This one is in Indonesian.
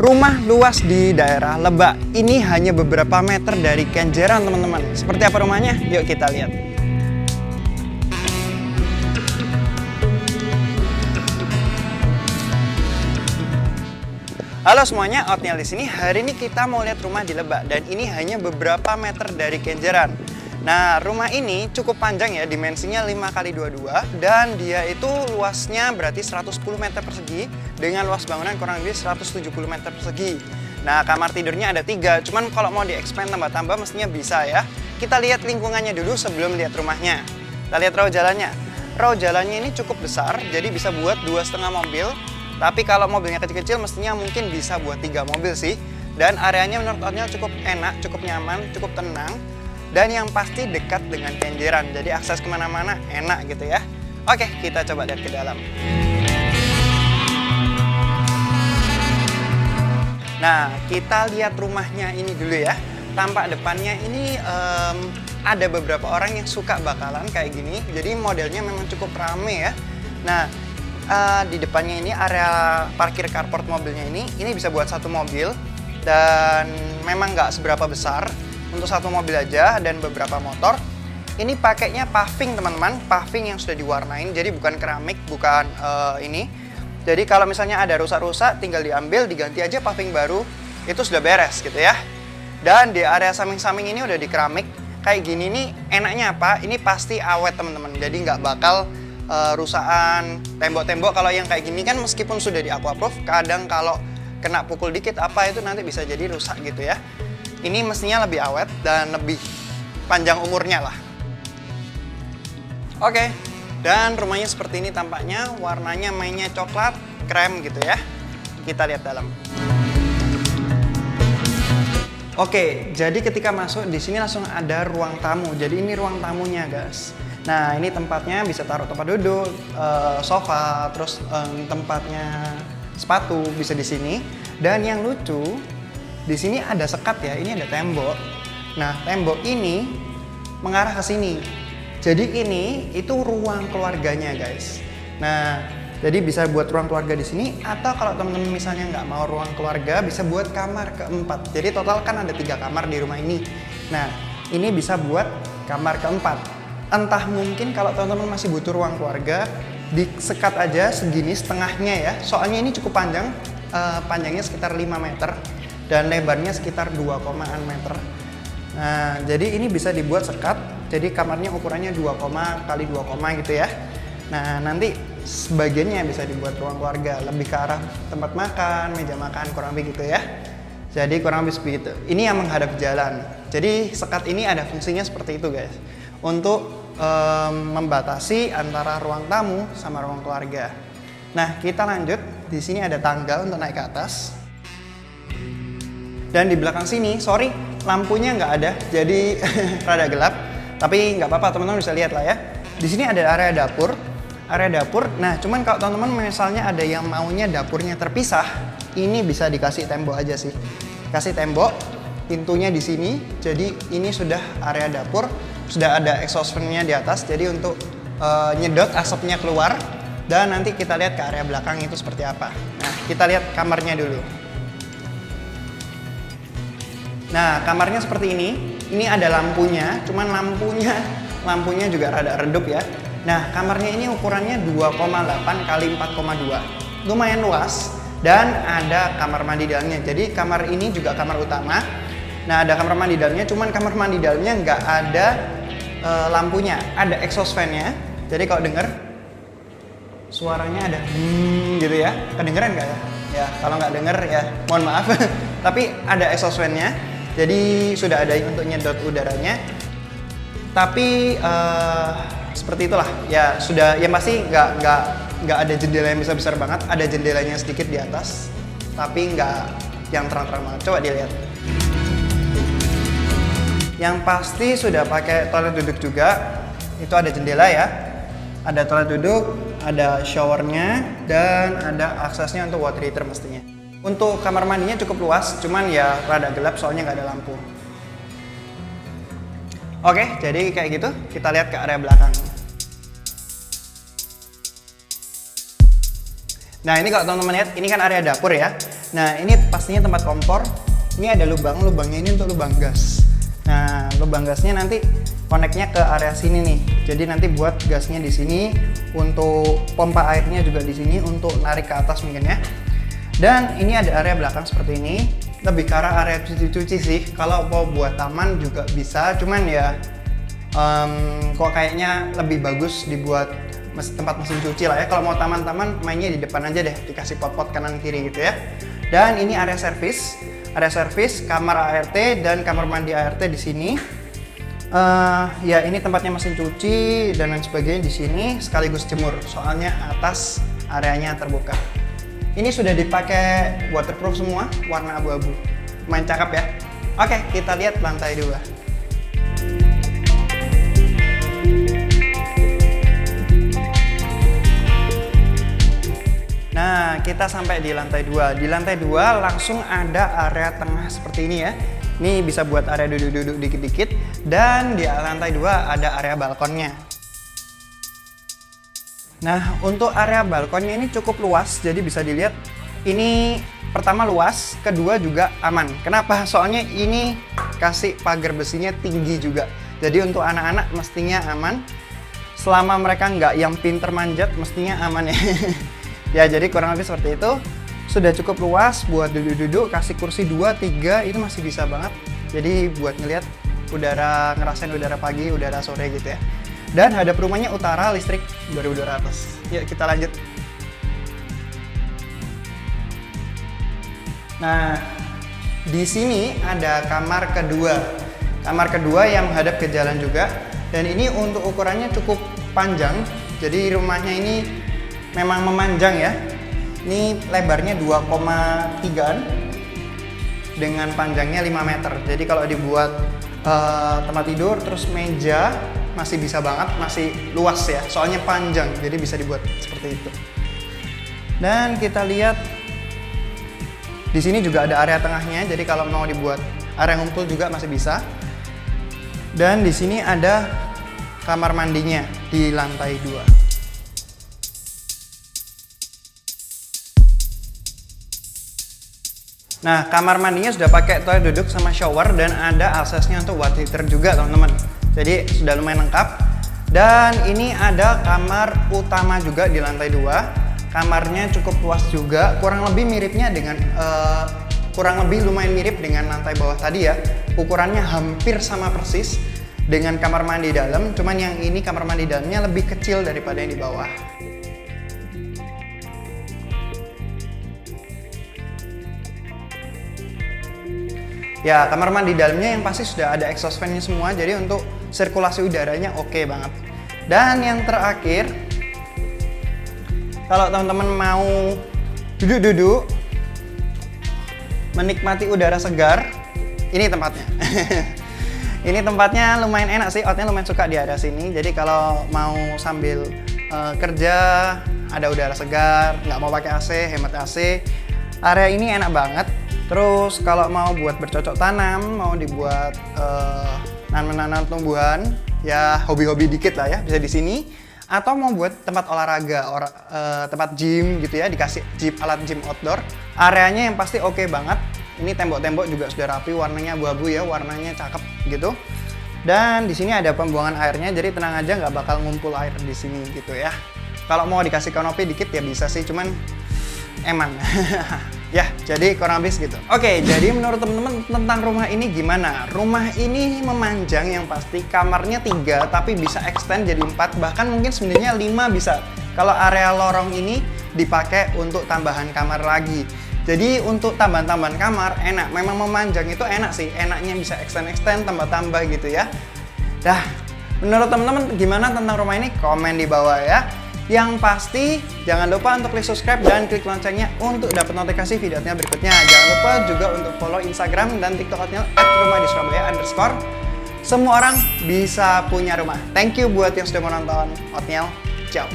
Rumah luas di daerah Lebak. Ini hanya beberapa meter dari Kenjeran, teman-teman. Seperti apa rumahnya? Yuk kita lihat. Halo semuanya, Otniel di sini. Hari ini kita mau lihat rumah di Lebak dan ini hanya beberapa meter dari Kenjeran. Nah, rumah ini cukup panjang ya, dimensinya 5x22 dan dia itu luasnya berarti 110 meter persegi dengan luas bangunan kurang lebih 170 meter persegi. Nah, kamar tidurnya ada 3, cuman kalau mau di-expand tambah-tambah mestinya bisa ya. Kita lihat lingkungannya dulu sebelum lihat rumahnya. Kita lihat raw jalannya. Raw jalannya ini cukup besar, jadi bisa buat 2,5 mobil. Tapi kalau mobilnya kecil-kecil mestinya mungkin bisa buat 3 mobil sih. Dan areanya menurut Otniel cukup enak, cukup nyaman, cukup tenang. Dan yang pasti dekat dengan Kenjeran, jadi akses kemana-mana enak gitu ya. Oke, kita coba lihat ke dalam. Nah, kita lihat rumahnya ini dulu ya. Tampak depannya ini ada beberapa orang yang suka bakalan kayak gini. Jadi modelnya memang cukup rame ya. Nah, di depannya ini area parkir carport mobilnya ini bisa buat 1 mobil. Dan memang nggak seberapa besar. Untuk 1 mobil aja dan beberapa motor. Ini pakainya paving teman-teman, paving yang sudah diwarnain, jadi bukan keramik, bukan ini. Jadi kalau misalnya ada rusak-rusak, tinggal diambil, diganti aja paving baru, itu sudah beres gitu ya. Dan di area samping-samping ini udah di keramik, kayak gini nih enaknya apa? Ini pasti awet teman-teman, jadi nggak bakal rusakan tembok-tembok. Kalau yang kayak gini kan meskipun sudah di aquaproof, kadang kalau kena pukul dikit apa itu nanti bisa jadi rusak gitu ya. Ini mestinya lebih awet dan lebih panjang umurnya lah. Oke, dan rumahnya seperti ini tampaknya. Warnanya mainnya coklat, krem gitu ya. Kita lihat dalam. Oke, jadi ketika masuk di sini langsung ada ruang tamu. Jadi ini ruang tamunya guys. Nah ini tempatnya bisa taruh tempat duduk, sofa, terus tempatnya sepatu bisa di sini. Dan yang lucu, di sini ada sekat ya, ini ada tembok. Nah, tembok ini mengarah ke sini. Jadi ini itu ruang keluarganya, guys. Nah, jadi bisa buat ruang keluarga di sini atau kalau teman-teman misalnya nggak mau ruang keluarga, bisa buat kamar keempat. Jadi total kan ada 3 kamar di rumah ini. Nah, ini bisa buat kamar keempat. Entah mungkin kalau teman-teman masih butuh ruang keluarga, disekat aja segini setengahnya ya. Soalnya ini cukup panjang, panjangnya sekitar 5 meter. Dan lebarnya sekitar 2 meter. Nah, jadi ini bisa dibuat sekat. Jadi kamarnya ukurannya 2 kali 2 gitu ya. Nah, nanti sebagiannya bisa dibuat ruang keluarga, lebih ke arah tempat makan, meja makan, kurang lebih gitu ya. Jadi kurang lebih begitu. Ini yang menghadap jalan. Jadi sekat ini ada fungsinya seperti itu guys. Untuk membatasi antara ruang tamu sama ruang keluarga. Nah, kita lanjut. Di sini ada tangga untuk naik ke atas. Dan di belakang sini, sorry, lampunya nggak ada, jadi rada gelap. Tapi nggak apa-apa, teman-teman bisa lihat lah ya. Di sini ada area dapur. Area dapur, nah cuman kalau teman-teman misalnya ada yang maunya dapurnya terpisah, ini bisa dikasih tembok aja sih. Kasih tembok, pintunya di sini, jadi ini sudah area dapur. Sudah ada exhaust fan-nya di atas, jadi untuk nyedot asapnya keluar. Dan nanti kita lihat ke area belakang itu seperti apa. Nah, kita lihat kamarnya dulu. Nah, kamarnya seperti ini. Ini ada lampunya, cuman lampunya juga rada redup ya. Nah, kamarnya ini ukurannya 2,8 kali 4,2. Lumayan luas dan ada kamar mandi dalamnya. Jadi kamar ini juga kamar utama. Nah, ada kamar mandi dalamnya, cuman kamar mandi dalamnya nggak ada lampunya. Ada exhaust fan-nya. Jadi kalau denger suaranya ada gitu ya. Kedengeran nggak ya? Ya, kalau nggak denger ya mohon maaf. Tapi ada exhaust fan-nya. Jadi sudah ada untuk nyedot udaranya. Tapi seperti itulah. Ya sudah, yang pasti nggak ada jendela yang besar banget. Ada jendelanya sedikit di atas, tapi nggak yang terang-terang banget. Coba dilihat. Yang pasti sudah pakai toilet duduk juga. Itu ada jendela ya. Ada toilet duduk, ada showernya, dan ada aksesnya untuk water heater mestinya. Untuk kamar mandinya cukup luas, cuman ya rada gelap soalnya nggak ada lampu. Oke, jadi kayak gitu. Kita lihat ke area belakang. Nah ini kalau teman-teman lihat, ini kan area dapur ya. Nah, ini pastinya tempat kompor. Ini ada lubangnya ini untuk lubang gas. Nah, lubang gasnya nanti koneknya ke area sini nih. Jadi nanti buat gasnya di sini, untuk pompa airnya juga di sini untuk narik ke atas mungkin ya. Dan ini ada area belakang seperti ini. Lebih ke arah area cuci-cuci sih. Kalau mau buat taman juga bisa, cuman ya kok kayaknya lebih bagus dibuat tempat mesin cuci lah ya. Kalau mau taman-taman mainnya di depan aja deh, dikasih pot-pot kanan kiri gitu ya. Dan ini area servis, kamar ART dan kamar mandi ART di sini. Ya ini tempatnya mesin cuci dan lain sebagainya di sini, sekaligus jemur. Soalnya atas areanya terbuka. Ini sudah dipakai waterproof semua, warna abu-abu. Lumayan cakep ya. Oke, kita lihat lantai 2. Nah, kita sampai di lantai 2. Di lantai 2 langsung ada area tengah seperti ini ya. Ini bisa buat area duduk-duduk dikit-dikit. Dan di lantai 2 ada area balkonnya. Nah, untuk area balkonnya ini cukup luas. Jadi bisa dilihat ini pertama luas, kedua juga aman. Kenapa? Soalnya ini kasih pagar besinya tinggi juga. Jadi untuk anak-anak mestinya aman. Selama mereka nggak yang pinter manjat, mestinya aman ya. Ya, jadi kurang lebih seperti itu. Sudah cukup luas buat duduk-duduk, kasih kursi 2, 3 itu masih bisa banget. Jadi buat ngeliat udara, ngerasain udara pagi, udara sore gitu ya. Dan hadap rumahnya utara, listrik 2200. Yuk kita lanjut. Nah, di sini ada kamar kedua. Kamar kedua yang menghadap ke jalan juga. Dan ini untuk ukurannya cukup panjang. Jadi rumahnya ini memang memanjang ya. Ini lebarnya 2,3an dengan panjangnya 5 meter. Jadi kalau dibuat tempat tidur terus meja masih bisa banget, masih luas ya. Soalnya panjang, jadi bisa dibuat seperti itu. Dan kita lihat di sini juga ada area tengahnya. Jadi kalau mau dibuat area ngumpul juga masih bisa. Dan di sini ada kamar mandinya di lantai 2. Nah, kamar mandinya sudah pakai toilet duduk sama shower dan ada aksesnya untuk water heater juga teman-teman. Jadi sudah lumayan lengkap. Dan ini ada kamar utama juga di lantai 2. Kamarnya cukup luas juga, kurang lebih miripnya dengan lumayan mirip dengan lantai bawah tadi ya. Ukurannya hampir sama persis dengan kamar mandi dalam, cuman yang ini kamar mandi dalamnya lebih kecil daripada yang di bawah. Ya, kamar mandi dalamnya yang pasti sudah ada exhaust fan-nya semua, jadi untuk sirkulasi udaranya oke banget. Dan yang terakhir, kalau teman-teman mau duduk-duduk, menikmati udara segar, ini tempatnya. Ini tempatnya lumayan enak sih, Otnya lumayan suka di area sini. Jadi kalau mau sambil kerja, ada udara segar, nggak mau pakai AC, hemat AC, area ini enak banget. Terus kalau mau buat bercocok tanam, mau dibuat nanam tumbuhan, ya hobi-hobi dikit lah ya, bisa di sini. Atau mau buat tempat olahraga, tempat gym gitu ya, dikasih alat gym outdoor. Areanya yang pasti oke banget. Ini tembok-tembok juga sudah rapi, warnanya abu-abu ya, warnanya cakep gitu. Dan di sini ada pembuangan airnya, jadi tenang aja nggak bakal ngumpul air di sini gitu ya. Kalau mau dikasih kanopi dikit ya bisa sih, cuman eman. Ya, jadi kurang lebih segitu. Oke, jadi menurut teman-teman tentang rumah ini gimana? Rumah ini memanjang yang pasti, kamarnya 3 tapi bisa extend jadi 4, bahkan mungkin sebenarnya 5 bisa. Kalau area lorong ini dipakai untuk tambahan kamar lagi. Jadi untuk tambahan-tambahan kamar enak, memang memanjang itu enak sih, enaknya bisa extend, tambah-tambah gitu ya. Dah, menurut teman-teman gimana tentang rumah ini? Komen di bawah ya. Yang pasti jangan lupa untuk klik subscribe dan klik loncengnya untuk dapat notifikasi videonya berikutnya. Jangan lupa juga untuk follow Instagram dan TikTok Otniel @rumahdisurabaya_. Semua orang bisa punya rumah. Thank you buat yang sudah menonton. Otniel, ciao.